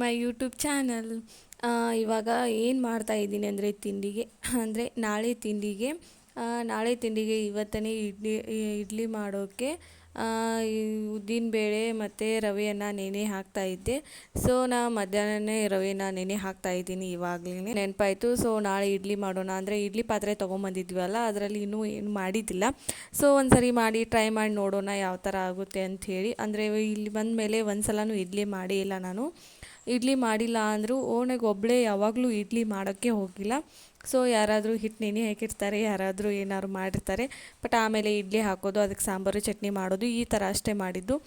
My YouTube channel. ಇವಾಗ ಏನು ಮಾಡ್ತಾ ಇದ್ದೀನಿ ಅಂದರೆ ತಿಂಡಿಗೆ ಅಂದರೆ ನಾಳೆ ತಿಂಡಿಗೆ ಇವತ್ತನೇ ಇಡ್ಲಿ ಮಾಡೋಕ್ಕೆ ಈ ಉದ್ದಿನಬೇಳೆ ಮತ್ತು ರವೆಯನ್ನು ನೆನೆ ಹಾಕ್ತಾಯಿದ್ದೆ. ಸೊ ಮಧ್ಯಾಹ್ನನೇ ರವೆನ ನೆನೆ ಹಾಕ್ತಾಯಿದ್ದೀನಿ. ಇವಾಗಲೇ ನೆನಪಾಯಿತು. ಸೊ ನಾಳೆ ಇಡ್ಲಿ ಮಾಡೋಣ ಅಂದರೆ ಇಡ್ಲಿ ಪಾತ್ರೆ ತೊಗೊಂಬಂದಿದ್ವಲ್ಲ, ಅದರಲ್ಲಿ ಇನ್ನೂ ಏನು ಮಾಡಿದ್ದಿಲ್ಲ. ಸೊ ಒಂದು ಸರಿ ಮಾಡಿ ಟ್ರೈ ಮಾಡಿ ನೋಡೋಣ ಯಾವ ಥರ ಆಗುತ್ತೆ ಅಂಥೇಳಿ. ಅಂದರೆ ಇಲ್ಲಿ ಬಂದ ಮೇಲೆ ಒಂದು ಸಲನೂ ಇಡ್ಲಿ ಮಾಡೇ ಇಲ್ಲ ನಾನು. ಇಡ್ಲಿ ಮಾಡಿಲ್ಲ ಅಂದರೂ ಓಣೆಗೆ ಒಬ್ಬಳೇ ಯಾವಾಗಲೂ ಇಡ್ಲಿ ಮಾಡೋಕ್ಕೆ ಹೋಗಿಲ್ಲ. ಸೊ ಯಾರಾದರೂ ಹಿಟ್ಟು ನೆನೆ ಹಾಕಿರ್ತಾರೆ, ಯಾರಾದರೂ ಏನಾದ್ರು ಮಾಡಿರ್ತಾರೆ. ಬಟ್ ಆಮೇಲೆ ಇಡ್ಲಿ ಹಾಕೋದು, ಅದಕ್ಕೆ ಸಾಂಬಾರು ಚಟ್ನಿ ಮಾಡೋದು, ಈ ಥರ ಅಷ್ಟೇ ಮಾಡಿದ್ದು.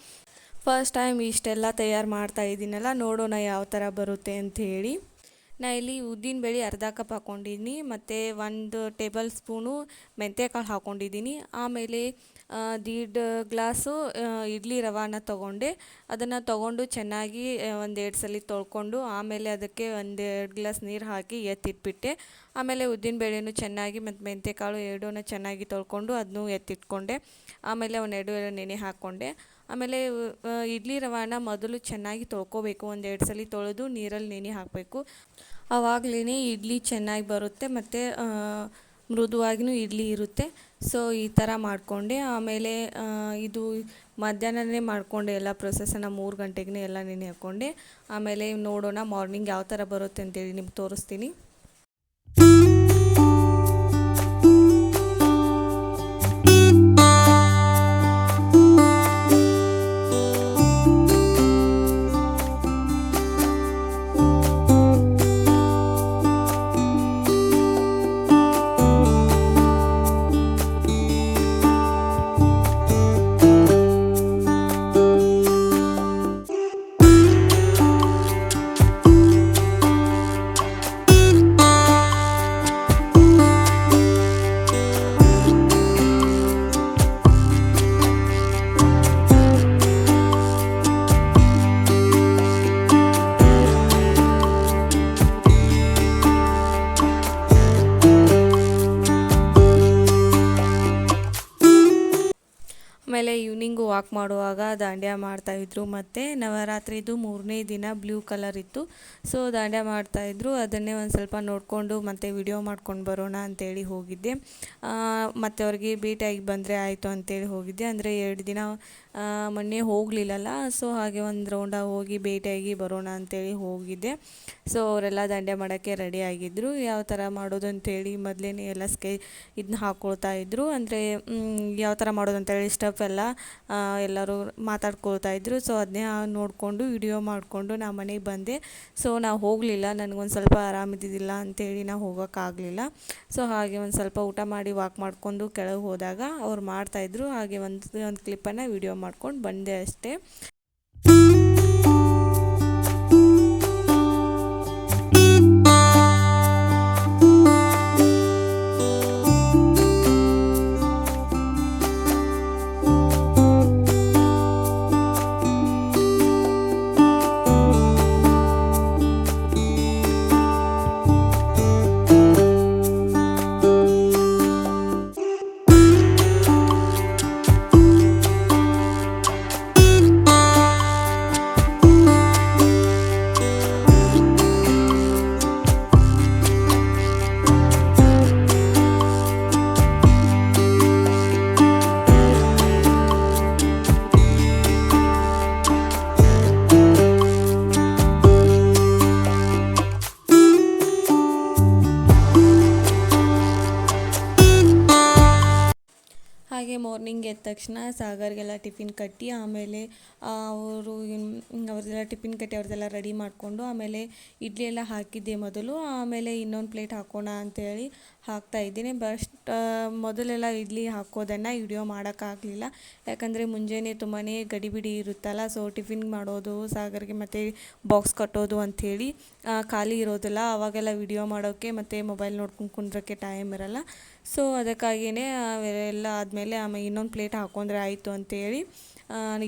ಫಸ್ಟ್ ಟೈಮ್ ಇಷ್ಟೆಲ್ಲ ತಯಾರು ಮಾಡ್ತಾ ಇದ್ದೀನಲ್ಲ, ನೋಡೋಣ ಯಾವ ಥರ ಬರುತ್ತೆ ಅಂಥೇಳಿ. ನಾ ಇಲ್ಲಿ ಉದ್ದಿನಬೇಳೆ ಅರ್ಧ ಕಪ್ ಹಾಕ್ಕೊಂಡಿದ್ದೀನಿ ಮತ್ತು 1 ಟೇಬಲ್ ಸ್ಪೂನು ಮೆಂತ್ಯಕಾಳು ಹಾಕ್ಕೊಂಡಿದ್ದೀನಿ. ಆಮೇಲೆ 1.5 ಗ್ಲಾಸು ಇಡ್ಲಿ ರವಾನ ತೊಗೊಂಡೆ. ಅದನ್ನು ತೊಗೊಂಡು ಚೆನ್ನಾಗಿ 1-2 ಸಲ ತೊಳ್ಕೊಂಡು ಆಮೇಲೆ ಅದಕ್ಕೆ 1-2 ಗ್ಲಾಸ್ ನೀರು ಹಾಕಿ ಎತ್ತಿಟ್ಬಿಟ್ಟೆ. ಆಮೇಲೆ ಉದ್ದಿನಬೇಳೆನೂ ಚೆನ್ನಾಗಿ ಮತ್ತು ಮೆಂತ್ಯಕಾಳು ಎರಡೂ ಚೆನ್ನಾಗಿ ತೊಳ್ಕೊಂಡು ಅದನ್ನೂ ಎತ್ತಿಟ್ಕೊಂಡೆ. ಆಮೇಲೆ ಒಂದೆರಡು ನೆನೆ ಹಾಕ್ಕೊಂಡೆ. ಆಮೇಲೆ ಇಡ್ಲಿ ರವಾನ ಮೊದಲು ಚೆನ್ನಾಗಿ ತೊಳ್ಕೊಬೇಕು. 1-2 ಸಲ ತೊಳೆದು ನೀರಲ್ಲಿ ನೆನೆ ಹಾಕಬೇಕು. ಆವಾಗಲೇ ಇಡ್ಲಿ ಚೆನ್ನಾಗಿ ಬರುತ್ತೆ ಮತ್ತು ಮೃದುವಾಗಿಯೂ ಇಡ್ಲಿ ಇರುತ್ತೆ. ಸೊ ಈ ಥರ ಮಾಡಿಕೊಂಡೆ. ಆಮೇಲೆ ಇದು ಮಧ್ಯಾಹ್ನನೇ ಮಾಡಿಕೊಂಡೆ ಎಲ್ಲ ಪ್ರೊಸೆಸನ್ನು. 3 ಗಂಟೆಗೆ ಎಲ್ಲ ನೆನೆ ಹಾಕ್ಕೊಂಡೆ. ಆಮೇಲೆ ನೋಡೋಣ ಮಾರ್ನಿಂಗ್ ಯಾವ ಥರ ಬರುತ್ತೆ ಅಂತೇಳಿ ನಿಮ್ಗೆ ತೋರಿಸ್ತೀನಿ. ಆಮೇಲೆ ಈವ್ನಿಂಗು ವಾಕ್ ಮಾಡುವಾಗ ದಾಂಡ್ಯ ಮಾಡ್ತಾಯಿದ್ರು. ಮತ್ತು ನವರಾತ್ರಿದು 3ನೇ ದಿನ ಬ್ಲೂ ಕಲರ್ ಇತ್ತು. ಸೊ ದಾಂಡ್ಯ ಮಾಡ್ತಾಯಿದ್ರು. ಅದನ್ನೇ ಒಂದು ಸ್ವಲ್ಪ ನೋಡಿಕೊಂಡು ಮತ್ತು ವಿಡಿಯೋ ಮಾಡ್ಕೊಂಡು ಬರೋಣ ಅಂತೇಳಿ ಹೋಗಿದ್ದೆ. ಮತ್ತು ಅವ್ರಿಗೆ ಭೇಟಿಯಾಗಿ ಬಂದರೆ ಆಯಿತು ಅಂತೇಳಿ ಹೋಗಿದ್ದೆ. ಅಂದರೆ 2 ದಿನ ಮೊನ್ನೆ ಹೋಗಲಿಲ್ಲಲ್ಲ. ಸೊ ಹಾಗೆ ಒಂದು ರೌಂಡ ಹೋಗಿ ಭೇಟಿಯಾಗಿ ಬರೋಣ ಅಂತೇಳಿ ಹೋಗಿದ್ದೆ. ಸೊ ಅವರೆಲ್ಲ ದಾಂಡ್ಯ ಮಾಡೋಕ್ಕೆ ರೆಡಿ ಆಗಿದ್ದರು. ಯಾವ ಥರ ಮಾಡೋದು ಅಂತೇಳಿ ಮೊದಲೇ ಎಲ್ಲ ಇದನ್ನ ಹಾಕ್ಕೊಳ್ತಾ ಇದ್ದರು. ಅಂದರೆ ಯಾವ ಥರ ಮಾಡೋದು ಅಂತೇಳಿ ಸ್ಟೆಪ್ ಎಲ್ಲ ಎಲ್ಲರೂ ಮಾತಾಡ್ಕೊಳ್ತಾ ಇದ್ದರು. ಸೊ ಅದನ್ನೇ ನೋಡಿಕೊಂಡು ವಿಡಿಯೋ ಮಾಡಿಕೊಂಡು ನಾ ಮನೆಗೆ ಬಂದೆ. ಸೊ ನಾವು ಹೋಗಲಿಲ್ಲ, ನನಗೊಂದು ಸ್ವಲ್ಪ ಆರಾಮಿದ್ದಿದ್ದಿಲ್ಲ ಅಂತೇಳಿ ನಾವು ಹೋಗೋಕ್ಕಾಗಲಿಲ್ಲ. ಸೊ ಹಾಗೆ ಒಂದು ಸ್ವಲ್ಪ ಊಟ ಮಾಡಿ ವಾಕ್ ಮಾಡಿಕೊಂಡು ಕೆಳಗೆ ಹೋದಾಗ ಅವ್ರು ಮಾಡ್ತಾಯಿದ್ರು. ಹಾಗೆ ಒಂದು ಕ್ಲಿಪ್ಪನ್ನು ವಿಡಿಯೋ ಮಾಡ್ಕೊಂಡು ಬಂದೆ ಅಷ್ಟೇ. ಹಾಗೆ ಮಾರ್ನಿಂಗ್ ಎದ್ದ ತಕ್ಷಣ ಸಾಗರ್ಗೆಲ್ಲ ಟಿಫಿನ್ ಕಟ್ಟಿ ಆಮೇಲೆ ಅವ್ರದ್ದೆಲ್ಲ ಟಿಫಿನ್ ಕಟ್ಟಿ ಅವ್ರದ್ದೆಲ್ಲ ರೆಡಿ ಮಾಡಿಕೊಂಡು ಆಮೇಲೆ ಇಡ್ಲಿ ಎಲ್ಲ ಹಾಕಿದ್ದೆ ಮೊದಲು. ಆಮೇಲೆ ಇನ್ನೊಂದು ಪ್ಲೇಟ್ ಹಾಕೋಣ ಅಂತೇಳಿ ಹಾಕ್ತಾಯಿದ್ದೀನಿ. ಬಟ್ ಮೊದಲೆಲ್ಲ ಇಡ್ಲಿ ಹಾಕೋದನ್ನು ವಿಡಿಯೋ ಮಾಡೋಕ್ಕಾಗಲಿಲ್ಲ. ಯಾಕಂದರೆ ಮುಂಜಾನೆ ತುಂಬಾ ಗಡಿಬಿಡಿ ಇರುತ್ತಲ್ಲ. ಸೊ ಟಿಫಿನ್ ಮಾಡೋದು ಸಾಗರ್ಗೆ ಮತ್ತು ಬಾಕ್ಸ್ ಕಟ್ಟೋದು ಅಂಥೇಳಿ ಖಾಲಿ ಇರೋದಿಲ್ಲ. ಆವಾಗೆಲ್ಲ ವಿಡಿಯೋ ಮಾಡೋಕ್ಕೆ ಮತ್ತು ಮೊಬೈಲ್ ನೋಡ್ಕೊಂಡು ಕುಂದ್ರೋಕ್ಕೆ ಟೈಮ್ ಇರೋಲ್ಲ. ಸೊ ಅದಕ್ಕಾಗಿಯೇ ಅವೆಲ್ಲ ಆದಮೇಲೆ ಆಮೇಲೆ ಇನ್ನೊಂದು ಪ್ಲೇಟ್ ಹಾಕ್ಕೊಂಡ್ರೆ ಆಯಿತು ಅಂತೇಳಿ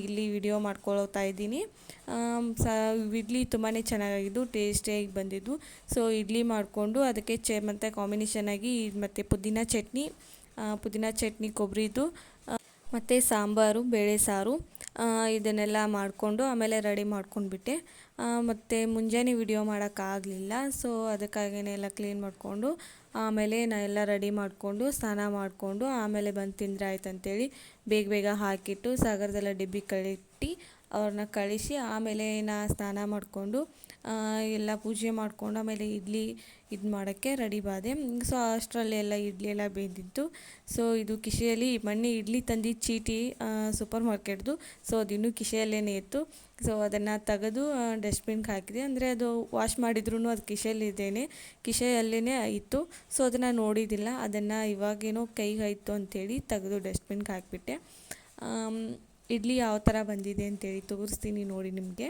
ಇಲ್ಲಿ ವಿಡಿಯೋ ಮಾಡ್ಕೊಳ್ತಾ ಇದ್ದೀನಿ. ಇಡ್ಲಿ ತುಂಬಾ ಚೆನ್ನಾಗಿದ್ದು ಟೇಸ್ಟಿಯಾಗಿ ಬಂದಿದ್ದು. ಸೊ ಇಡ್ಲಿ ಮಾಡಿಕೊಂಡು ಅದಕ್ಕೆ ಮತ್ತು ಕಾಂಬಿನೇಷನಾಗಿ ಮತ್ತು ಪುದೀನ ಚಟ್ನಿ ಕೊಬ್ಬರಿದು ಮತ್ತು ಸಾಂಬಾರು ಬೇಳೆ ಸಾರು ಇದನ್ನೆಲ್ಲ ಮಾಡಿಕೊಂಡು ಆಮೇಲೆ ರೆಡಿ ಮಾಡ್ಕೊಂಡ್ಬಿಟ್ಟೆ. ಮತ್ತು ಮುಂಜಾನೆ ವಿಡಿಯೋ ಮಾಡೋಕ್ಕಾಗಲಿಲ್ಲ, ಸೊ ಅದಕ್ಕಾಗಿಯೇ ಎಲ್ಲ ಕ್ಲೀನ್ ಮಾಡಿಕೊಂಡು ಆಮೇಲೆ ನಾನು ಎಲ್ಲ ರೆಡಿ ಮಾಡಿಕೊಂಡು ಸ್ನಾನ ಮಾಡಿಕೊಂಡು ಆಮೇಲೆ ಬಂದು ತಿಂದರೆ ಆಯ್ತು ಅಂತೇಳಿ ಬೇಗ ಬೇಗ ಹಾಕಿಟ್ಟು ಸಾಗರದೆಲ್ಲ ಡಬ್ಬಿ ಕಟ್ಟಿ ಅವ್ರನ್ನ ಕಳಿಸಿ ಆಮೇಲೆ ನಾನು ಸ್ನಾನ ಮಾಡಿಕೊಂಡು ಎಲ್ಲ ಪೂಜೆ ಮಾಡಿಕೊಂಡು ಆಮೇಲೆ ಇಡ್ಲಿ ಇದು ಮಾಡೋಕ್ಕೆ ರೆಡಿ ಬಾದೆ. ಸೊ ಅಷ್ಟರಲ್ಲಿ ಎಲ್ಲ ಇಡ್ಲಿ ಎಲ್ಲ ಬೇಯ್ದಿತ್ತು. ಸೊ ಇದು ಕಿಶೆಯಲ್ಲಿ ಮೊನ್ನೆ ಇಡ್ಲಿ ತಂದಿದ್ದು ಚೀಟಿ ಸೂಪರ್ ಮಾರ್ಕೆಟ್ದು. ಸೊ ಅದಿನ್ನೂ ಕಿಶೆಯಲ್ಲೇ ಇತ್ತು. ಸೊ ಅದನ್ನು ತೆಗೆದು ಡಸ್ಟ್ಬಿನ್ಗೆ ಹಾಕಿದೆ. ಅಂದರೆ ಅದು ವಾಶ್ ಮಾಡಿದ್ರೂ ಅದು ಕಿಶೆಯಲ್ಲೇ ಇತ್ತು. ಸೊ ಅದನ್ನು ನೋಡಿದ್ದಿಲ್ಲ, ಅದನ್ನು ಇವಾಗೇನೋ ಕೈಗೆ ಆಯಿತು ಅಂಥೇಳಿ ತೆಗೆದು ಡಸ್ಟ್ಬಿನ್ಗೆ ಹಾಕಿಬಿಟ್ಟೆ. ಇಡ್ಲಿ ಯಾವ ಥರ ಬಂದಿದೆ ಅಂತೇಳಿ ತೋರಿಸ್ತೀನಿ ನೋಡಿ ನಿಮಗೆ.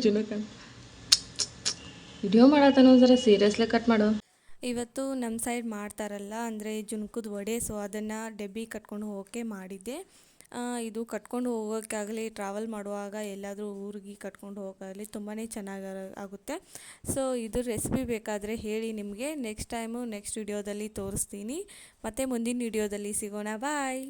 ಜುನಕ ವಿಡಿಯೋ ಮಾಡತ್ತನೋ ಜರ ಸೀರಿಯಸ್ಲಿ ಕಟ್ ಮಾಡು. ಇವತ್ತು ನಮ್ಮ ಸೈಡ್ ಮಾಡ್ತಾರಲ್ಲ, ಅಂದರೆ ಜುನ್ಕದ ವಡೆ. ಸೊ ಅದನ್ನು ಡಬ್ಬಿ ಕಟ್ಕೊಂಡು ಹೋಗೋಕ್ಕೆ ಮಾಡಿದ್ದೆ. ಇದು ಕಟ್ಕೊಂಡು ಹೋಗೋಕ್ಕಾಗಲಿ ಟ್ರಾವೆಲ್ ಮಾಡುವಾಗ ಎಲ್ಲಾದರೂ ಊರಿಗೆ ಕಟ್ಕೊಂಡು ಹೋಗೋಕ್ಕಾಗಲಿ ತುಂಬಾ ಚೆನ್ನಾಗಿ ಆಗುತ್ತೆ. ಸೊ ಇದು ರೆಸಿಪಿ ಬೇಕಾದರೆ ಹೇಳಿ, ನಿಮಗೆ ನೆಕ್ಸ್ಟ್ ವಿಡಿಯೋದಲ್ಲಿ ತೋರಿಸ್ತೀನಿ. ಮತ್ತು ಮುಂದಿನ ವಿಡಿಯೋದಲ್ಲಿ ಸಿಗೋಣ. ಬಾಯ್.